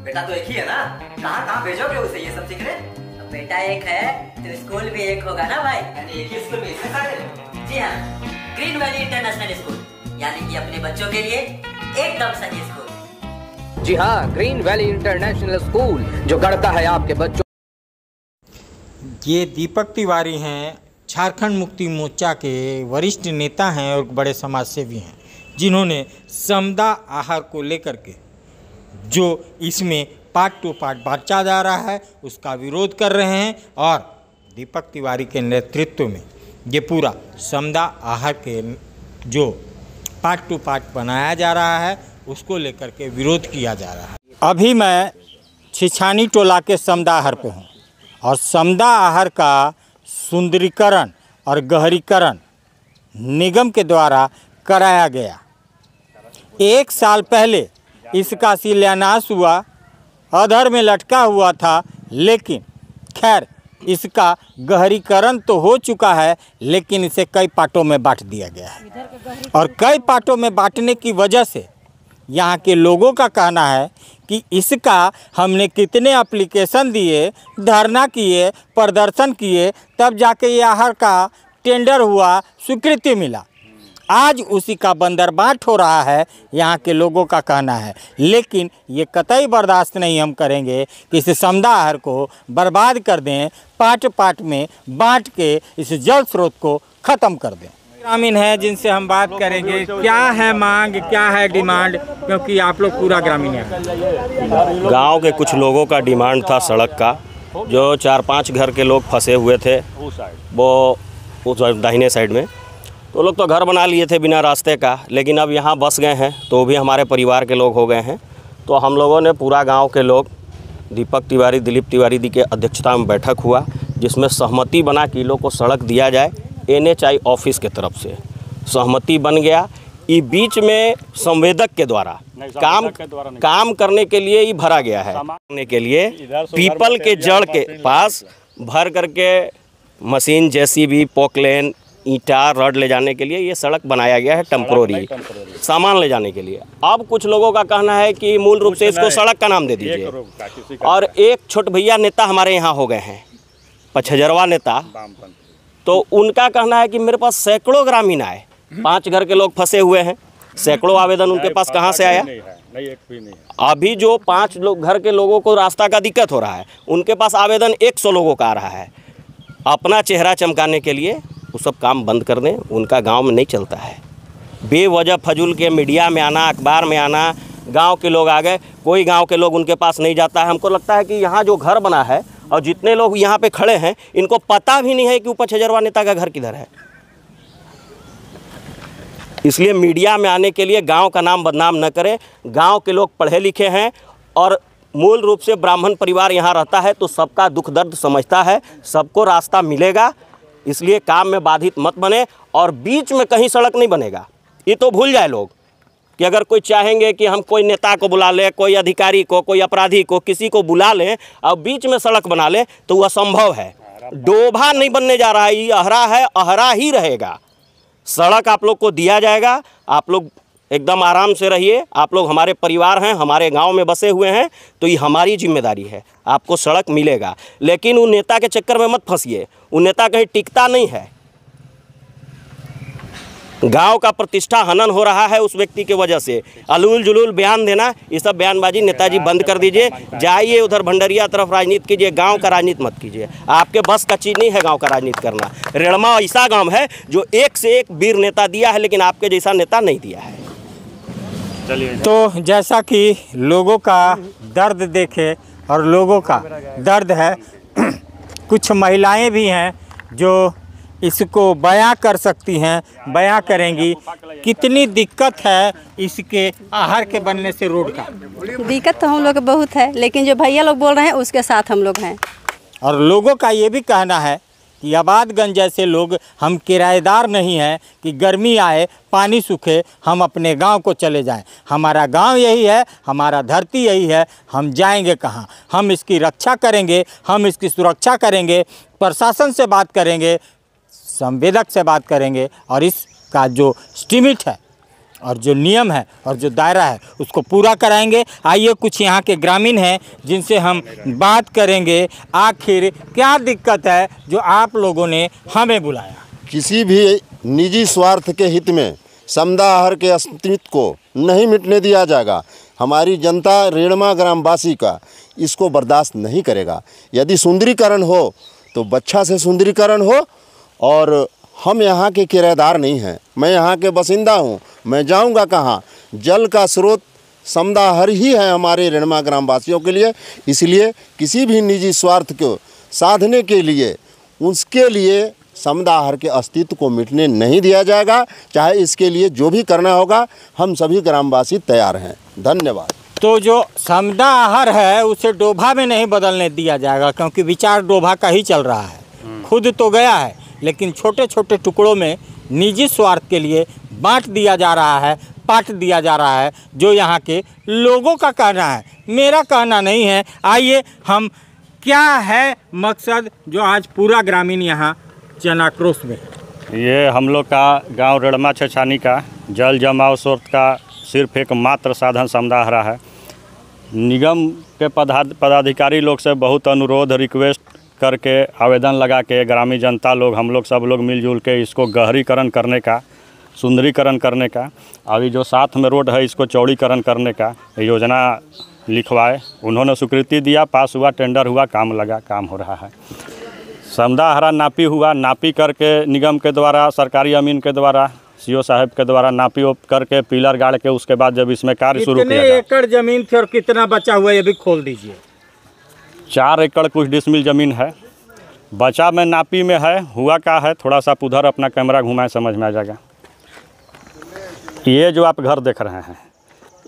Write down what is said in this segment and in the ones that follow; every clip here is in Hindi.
बेटा तो एक ही है ना, कहाँ कहाँ भेजोगे उसे ये सब सीखने? बेटा एक है तो स्कूल भी एक होगा ना भाई। यानी एक ही स्कूल में इतने सारे? जी हाँ, ग्रीन वैली इंटरनेशनल स्कूल, यानी कि अपने बच्चों के लिए एकदम सही स्कूल। जी हाँ, ग्रीन वैली इंटरनेशनल स्कूल जो गढ़ता है आपके बच्चों। ये दीपक तिवारी हैं, झारखंड मुक्ति मोर्चा के वरिष्ठ नेता हैं और बड़े समाजसेवी हैं, जिन्होंने समदा आहार को लेकर के जो इसमें पार्ट टू पार्ट बांटा जा रहा है उसका विरोध कर रहे हैं। और दीपक तिवारी के नेतृत्व में ये पूरा समदा आहार के जो पार्ट टू पार्ट बनाया जा रहा है उसको लेकर के विरोध किया जा रहा है। अभी मैं छिछानी टोला के समदा आहार पे हूँ और समदा आहार का सुंदरीकरण और गहरीकरण निगम के द्वारा कराया गया। 1 साल पहले इसका शिलान्यास हुआ, अधर में लटका हुआ था, लेकिन खैर इसका गहरीकरण तो हो चुका है, लेकिन इसे कई पार्टों में बांट दिया गया है। और कई पार्टों में बांटने की वजह से यहाँ के लोगों का कहना है कि इसका हमने कितने एप्लीकेशन दिए, धरना किए, प्रदर्शन किए, तब जाके ये आहार का टेंडर हुआ, स्वीकृति मिला। आज उसी का बंदरबाट हो रहा है, यहाँ के लोगों का कहना है। लेकिन ये कतई बर्दाश्त नहीं हम करेंगे कि इस समदा आहार को बर्बाद कर दें, पार्ट पार्ट में बांट के इस जल स्रोत को ख़त्म कर दें। ग्रामीण है जिनसे हम बात करेंगे, क्या है मांग, क्या है डिमांड, क्योंकि आप लोग पूरा ग्रामीण हैं। गांव के कुछ लोगों का डिमांड था सड़क का, जो 4-5 घर के लोग फंसे हुए थे वो उस दाहिने साइड में, तो लोग तो घर बना लिए थे बिना रास्ते का, लेकिन अब यहाँ बस गए हैं तो भी हमारे परिवार के लोग हो गए हैं। तो हम लोगों ने पूरा गांव के लोग, दीपक तिवारी, दिलीप तिवारी जी के अध्यक्षता में बैठक हुआ, जिसमें सहमति बना कि लोग को सड़क दिया जाए। NHI ऑफिस के तरफ से सहमति बन गया। ये बीच में संवेदक के द्वारा काम करने के लिए ही भरा गया है, करने के लिए पीपल के जड़ के पास भर करके मशीन, JCB, पोकलेन, ईंटा, रड ले जाने के लिए ये सड़क बनाया गया है, टेम्पोररी सामान ले जाने के लिए। अब कुछ लोगों का कहना है कि मूल रूप से इसको सड़क का नाम दे दीजिए। और एक छोट भैया नेता हमारे यहाँ हो गए हैं, पचहजरवा नेता, तो उनका कहना है कि मेरे पास सैकड़ों ग्रामीण आए, 5 घर के लोग फंसे हुए हैं, सैकड़ों आवेदन उनके पास कहाँ से आया? अभी जो 5 घर के लोगों को रास्ता का दिक्कत हो रहा है, उनके पास आवेदन 100 लोगों का आ रहा है। अपना चेहरा चमकाने के लिए वो सब काम बंद कर दें, उनका गांव में नहीं चलता है। बेवजह फजूल के मीडिया में आना, अखबार में आना, गांव के लोग आ गए, कोई गांव के लोग उनके पास नहीं जाता है। हमको लगता है कि यहाँ जो घर बना है और जितने लोग यहाँ पे खड़े हैं, इनको पता भी नहीं है कि पचहजरवा नेता का घर किधर है। इसलिए मीडिया में आने के लिए गाँव का नाम बदनाम न करें। गाँव के लोग पढ़े लिखे हैं और मूल रूप से ब्राह्मण परिवार यहाँ रहता है, तो सबका दुख दर्द समझता है, सबको रास्ता मिलेगा। इसलिए काम में बाधित मत बने और बीच में कहीं सड़क नहीं बनेगा। ये तो भूल जाए लोग कि अगर कोई चाहेंगे कि हम कोई नेता को बुला लें, कोई अधिकारी को, कोई अपराधी को, किसी को बुला लें और बीच में सड़क बना लें, तो वह असंभव है। डोभा नहीं बनने जा रहा है, ये अहरा है, अहरा ही रहेगा। सड़क आप लोग को दिया जाएगा, आप लोग एकदम आराम से रहिए। आप लोग हमारे परिवार हैं, हमारे गांव में बसे हुए हैं, तो ये हमारी जिम्मेदारी है, आपको सड़क मिलेगा। लेकिन उन नेता के चक्कर में मत फंसिए, उन नेता कहीं टिकता नहीं है। गांव का प्रतिष्ठा हनन हो रहा है उस व्यक्ति के वजह से। अलूल जुलूल बयान देना, ये सब बयानबाजी नेताजी बंद कर दीजिए। जाइए उधर भंडरिया तरफ राजनीति कीजिए, गांव का राजनीति मत कीजिए। आपके बस का चीज़ नहीं है गांव का राजनीति करना। रेड़मा ऐसा गांव है जो एक से एक वीर नेता दिया है, लेकिन आपके जैसा नेता नहीं दिया है। तो जैसा कि लोगों का दर्द देखे और लोगों का दर्द है, कुछ महिलाएं भी हैं जो इसको बयां कर सकती हैं, बयां करेंगी। कितनी दिक्कत है इसके आहार के बनने से रोड का? दिक्कत तो हम लोग को बहुत है, लेकिन जो भैया लोग बोल रहे हैं उसके साथ हम लोग हैं। और लोगों का ये भी कहना है कि आबादगंज जैसे लोग हम किराएदार नहीं हैं कि गर्मी आए, पानी सूखे, हम अपने गांव को चले जाएं। हमारा गांव यही है, हमारा धरती यही है, हम जाएंगे कहाँ? हम इसकी रक्षा करेंगे, हम इसकी सुरक्षा करेंगे, प्रशासन से बात करेंगे, संवेदक से बात करेंगे और इसका जो स्टिमिट है और जो नियम है और जो दायरा है उसको पूरा कराएंगे। आइए कुछ यहाँ के ग्रामीण हैं जिनसे हम बात करेंगे, आखिर क्या दिक्कत है जो आप लोगों ने हमें बुलाया। किसी भी निजी स्वार्थ के हित में समदा आहार के अस्तित्व को नहीं मिटने दिया जाएगा। हमारी जनता रेणमा ग्रामवासी का इसको बर्दाश्त नहीं करेगा। यदि सुंदरीकरण हो तो बच्चा से सुंदरीकरण हो, और हम यहाँ के किराएदार नहीं हैं, मैं यहाँ के बासिंदा हूँ। मैं जाऊँगा कहाँ? जल का स्रोत समदा आहार ही है हमारे रेणमा ग्रामवासियों के लिए। इसलिए किसी भी निजी स्वार्थ को साधने के लिए उसके लिए समदा आहार के अस्तित्व को मिटने नहीं दिया जाएगा। चाहे इसके लिए जो भी करना होगा, हम सभी ग्रामवासी तैयार हैं। धन्यवाद। तो जो समदा आहार है उसे डोभा में नहीं बदलने दिया जाएगा, क्योंकि विचार डोभा का ही चल रहा है। खुद तो गया है, लेकिन छोटे छोटे टुकड़ों में निजी स्वार्थ के लिए बांट दिया जा रहा है, पाट दिया जा रहा है, जो यहाँ के लोगों का कहना है, मेरा कहना नहीं है। आइए हम क्या है मकसद जो आज पूरा ग्रामीण यहाँ जन आक्रोश में। ये हम लोग का गांव रेणमा छछानी का जल जमाव स्रोत का सिर्फ एक मात्र साधन समदा आहार है। निगम के पदाधिकारी लोग से बहुत अनुरोध रिक्वेस्ट करके आवेदन लगा के ग्रामीण जनता लोग, हम लोग सब लोग मिलजुल के इसको गहरीकरण करने का, सुंदरीकरण करने का, अभी जो साथ में रोड है इसको चौड़ीकरण करने का योजना लिखवाए। उन्होंने स्वीकृति दिया, पास हुआ, टेंडर हुआ, काम लगा, काम हो रहा है। समदा आहार नापी हुआ, नापी करके निगम के द्वारा, सरकारी अमीन के द्वारा, सीओ साहब के द्वारा नापी करके पिलर गाड़ के उसके बाद जब इसमें कार्य शुरू किया कितने एकड़ जमीन थी और कितना बचा हुआ है ये भी खोल दीजिए। 4 एकड़ कुछ डिसमिल ज़मीन है, बचा में नापी में है। हुआ क्या है, थोड़ा सा उधर अपना कैमरा घुमाएं, समझ में आ जाएगा। ये जो आप घर देख रहे हैं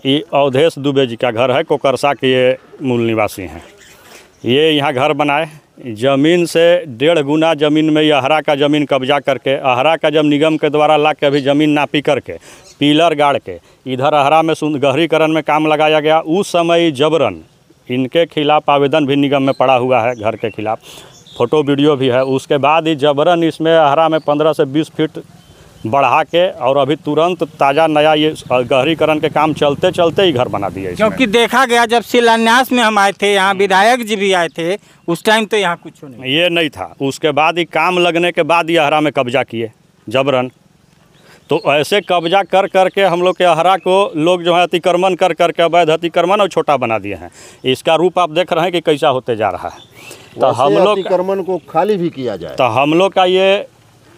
ये अवधेश दुबे जी का घर है, कोकरसा के ये मूल निवासी हैं। ये यहाँ घर बनाए, ज़मीन से 1.5 गुना ज़मीन में ये अहरा का ज़मीन कब्जा करके, अहरा का जब निगम के द्वारा ला के अभी ज़मीन नापी करके पिलर गाड़ के इधर अहरा में गहरीकरण में काम लगाया गया। उस समय जबरन इनके खिलाफ आवेदन भी निगम में पड़ा हुआ है, घर के खिलाफ, फ़ोटो वीडियो भी है। उसके बाद ही जबरन इसमें अहरा में 15 से 20 फीट बढ़ा के और अभी तुरंत ताज़ा नया ये गहरीकरण के काम चलते चलते ही घर बना दिया। क्योंकि देखा गया जब शिलान्यास में हम आए थे, यहाँ विधायक जी भी आए थे, उस टाइम तो यहाँ कुछ नहीं, ये नहीं था। उसके बाद ही काम लगने के बाद ये अहरा में कब्जा किए जबरन। तो ऐसे कब्जा कर करके हम लोग के अहरा को लोग जो है अतिक्रमण कर करके अवैध अतिक्रमण और छोटा बना दिए हैं। इसका रूप आप देख रहे हैं कि कैसा होते जा रहा है। तो हम लोग अतिक्रमण को खाली भी किया जाए। तो हम लोग का ये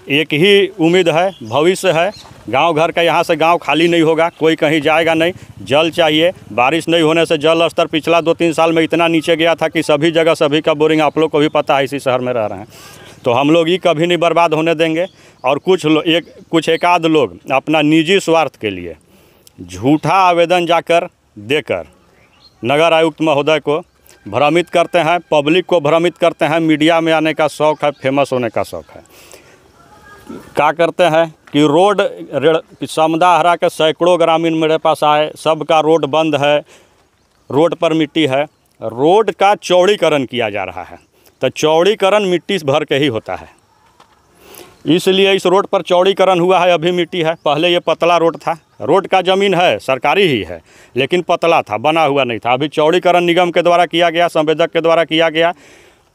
एक ही उम्मीद है, भविष्य है, गांव घर का यहाँ से गांव खाली नहीं होगा, कोई कहीं जाएगा नहीं। जल चाहिए, बारिश नहीं होने से जल स्तर पिछला 2-3 साल में इतना नीचे गया था कि सभी जगह सभी का बोरिंग, आप लोग को भी पता है, इसी शहर में रह रहे हैं। तो हम लोग ये कभी नहीं बर्बाद होने देंगे। और कुछ एकाध लोग अपना निजी स्वार्थ के लिए झूठा आवेदन जाकर देकर नगर आयुक्त महोदय को भ्रमित करते हैं, पब्लिक को भ्रमित करते हैं। मीडिया में आने का शौक़ है, फेमस होने का शौक़ है। क्या करते हैं कि रोड समदा आहार के सैकड़ों ग्रामीण मेरे पास आए, सबका रोड बंद है, रोड पर मिट्टी है, रोड का चौड़ीकरण किया जा रहा है। तो चौड़ीकरण मिट्टी भर के ही होता है, इसलिए इस रोड पर चौड़ीकरण हुआ है। अभी मिट्टी है, पहले ये पतला रोड था। रोड का ज़मीन है, सरकारी ही है, लेकिन पतला था, बना हुआ नहीं था। अभी चौड़ीकरण निगम के द्वारा किया गया, संवेदक के द्वारा किया गया।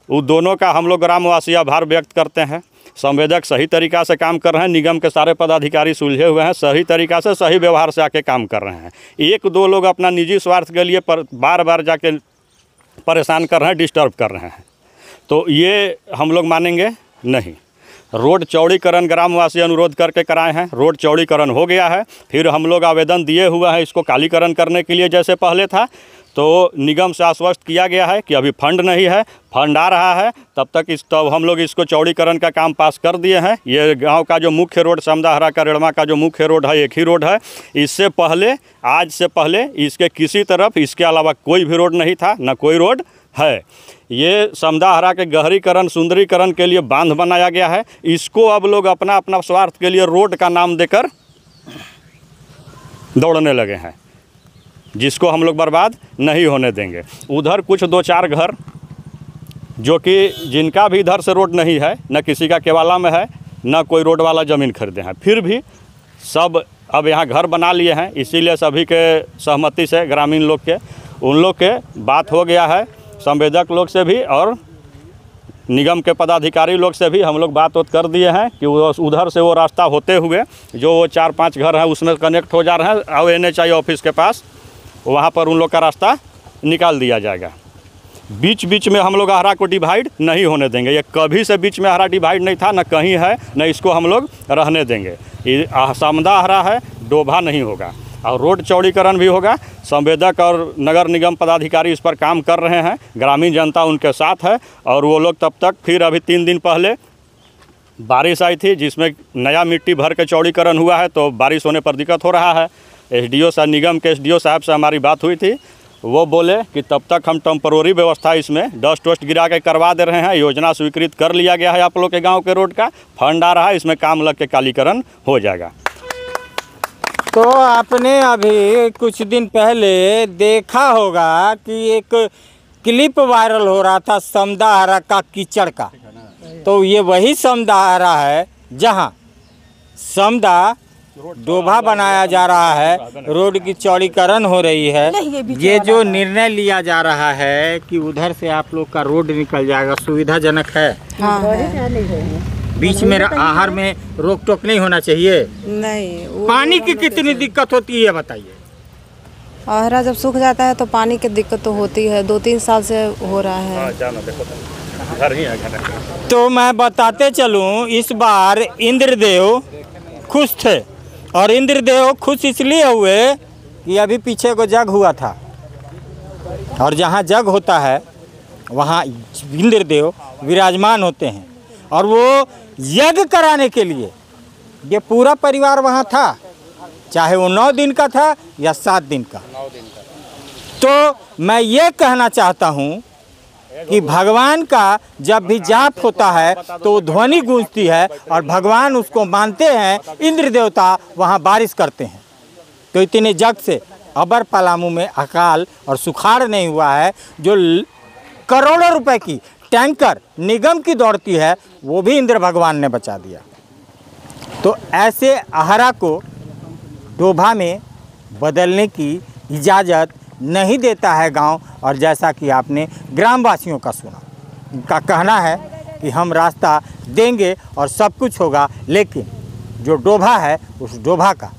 उन दोनों का हम लोग ग्रामवासी आभार व्यक्त करते हैं। संवेदक सही तरीक़ा से काम कर रहे हैं, निगम के सारे पदाधिकारी सुलझे हुए हैं, सही तरीक़ा से सही व्यवहार से आके काम कर रहे हैं। 1-2 लोग अपना निजी स्वार्थ के लिए बार बार जाके परेशान कर रहे हैं, डिस्टर्ब कर रहे हैं। तो ये हम लोग मानेंगे नहीं। रोड चौड़ीकरण ग्रामवासी अनुरोध करके कराए हैं, रोड चौड़ीकरण हो गया है। फिर हम लोग आवेदन दिए हुए हैं इसको कालीकरण करने के लिए, जैसे पहले था। तो निगम से आश्वस्त किया गया है कि अभी फंड नहीं है, फंड आ रहा है, तब हम लोग इसको चौड़ीकरण का काम पास कर दिए हैं। ये गांव का जो मुख्य रोड समदा आहार का रेणमा का जो मुख्य रोड है, एक ही रोड है। इससे पहले, आज से पहले इसके किसी तरफ इसके अलावा कोई भी रोड नहीं था, ना कोई रोड है। ये समदा आहार के गहरीकरण सुंदरीकरण के लिए बांध बनाया गया है। इसको अब लोग अपना अपना स्वार्थ के लिए रोड का नाम देकर दौड़ने लगे हैं, जिसको हम लोग बर्बाद नहीं होने देंगे। उधर कुछ 2-4 घर जो कि जिनका भी इधर से रोड नहीं है, न किसी का केवाला में है, न कोई रोड वाला ज़मीन खरीदे हैं, फिर भी सब अब यहाँ घर बना लिए हैं, इसीलिए सभी के सहमति से ग्रामीण लोग के उन लोग के बात हो गया है, संवेदक लोग से भी और निगम के पदाधिकारी लोग से भी हम लोग बात कर दिए हैं कि वो उधर से वो रास्ता होते हुए जो वो 4-5 घर हैं उसमें कनेक्ट हो जा रहे हैं और NHI ऑफिस के पास वहाँ पर उन लोग का रास्ता निकाल दिया जाएगा। बीच बीच में हम लोग आहरा को डिवाइड नहीं होने देंगे। ये कभी से बीच में आहरा डिवाइड नहीं था, न कहीं है, न इसको हम लोग रहने देंगे। ये समदा आहरा है, डोभा नहीं होगा और रोड चौड़ीकरण भी होगा। संवेदक और नगर निगम पदाधिकारी इस पर काम कर रहे हैं, ग्रामीण जनता उनके साथ है और वो लोग तब तक फिर अभी 3 दिन पहले बारिश आई थी जिसमें नया मिट्टी भर के चौड़ीकरण हुआ है, तो बारिश होने पर दिक्कत हो रहा है। SDO साहब, निगम के SDO साहब से हमारी बात हुई थी, वो बोले कि तब तक हम टेम्परोरी व्यवस्था इसमें डस्ट वस्ट गिरा के करवा दे रहे हैं। योजना स्वीकृत कर लिया गया है, आप लोग के गांव के रोड का फंड आ रहा है, इसमें काम लग के कालीकरण हो जाएगा। तो आपने अभी कुछ दिन पहले देखा होगा कि एक क्लिप वायरल हो रहा था समदा आहरा का कीचड़ का, तो ये वही समदा आहरा है जहां समदा डोभा बनाया जा रहा है, रोड की चौड़ीकरण हो रही है। ये जो निर्णय लिया जा रहा है कि उधर से आप लोग का रोड निकल जाएगा, सुविधाजनक है। हाँ, बीच में आहार में रोक टोक नहीं होना चाहिए। नहीं, पानी की कितनी दिक्कत होती है बताइए। आहरा जब सूख जाता है तो पानी की दिक्कत तो होती है, 2-3 साल से हो रहा है। तो मैं बताते चलूं, इस बार इंद्रदेव खुश थे और इंद्रदेव खुश इसलिए हुए कि अभी पीछे को जग हुआ था और जहाँ जग होता है वहाँ इंद्रदेव विराजमान होते हैं और वो यज्ञ कराने के लिए ये पूरा परिवार वहाँ था, चाहे वो 9 दिन का था या 7 दिन का। तो मैं ये कहना चाहता हूँ कि भगवान का जब भी जाप होता है तो ध्वनि गूंजती है और भगवान उसको मानते हैं, इंद्र देवता वहाँ बारिश करते हैं। तो इतने जग से अबर पलामू में अकाल और सुखाड़ नहीं हुआ है। जो करोड़ों रुपए की टैंकर निगम की दौड़ती है वो भी इंद्र भगवान ने बचा दिया। तो ऐसे आहरा को डोभा में बदलने की इजाज़त नहीं देता है गांव। और जैसा कि आपने ग्रामवासियों का सुना, उनका कहना है कि हम रास्ता देंगे और सब कुछ होगा, लेकिन जो डोभा है उस डोभा का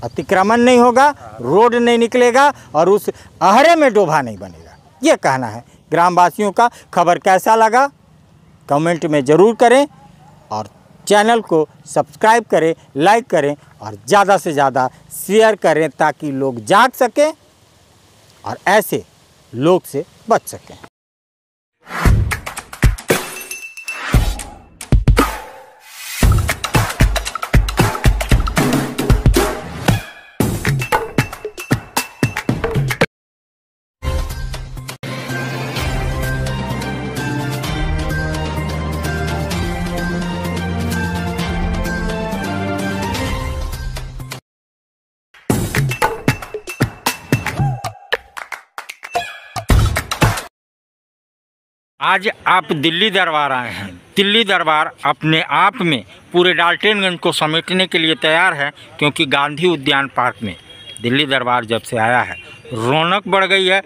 अतिक्रमण नहीं होगा, रोड नहीं निकलेगा और उस आहरे में डोभा नहीं बनेगा। ये कहना है ग्रामवासियों का। खबर कैसा लगा कमेंट में ज़रूर करें और चैनल को सब्सक्राइब करें, लाइक करें और ज़्यादा से ज़्यादा शेयर करें ताकि लोग जाग सकें और ऐसे लोग से बच सकें। आज आप दिल्ली दरबार आए हैं। दिल्ली दरबार अपने आप में पूरे डाल्टनगंज को समेटने के लिए तैयार है, क्योंकि गांधी उद्यान पार्क में दिल्ली दरबार जब से आया है रौनक बढ़ गई है।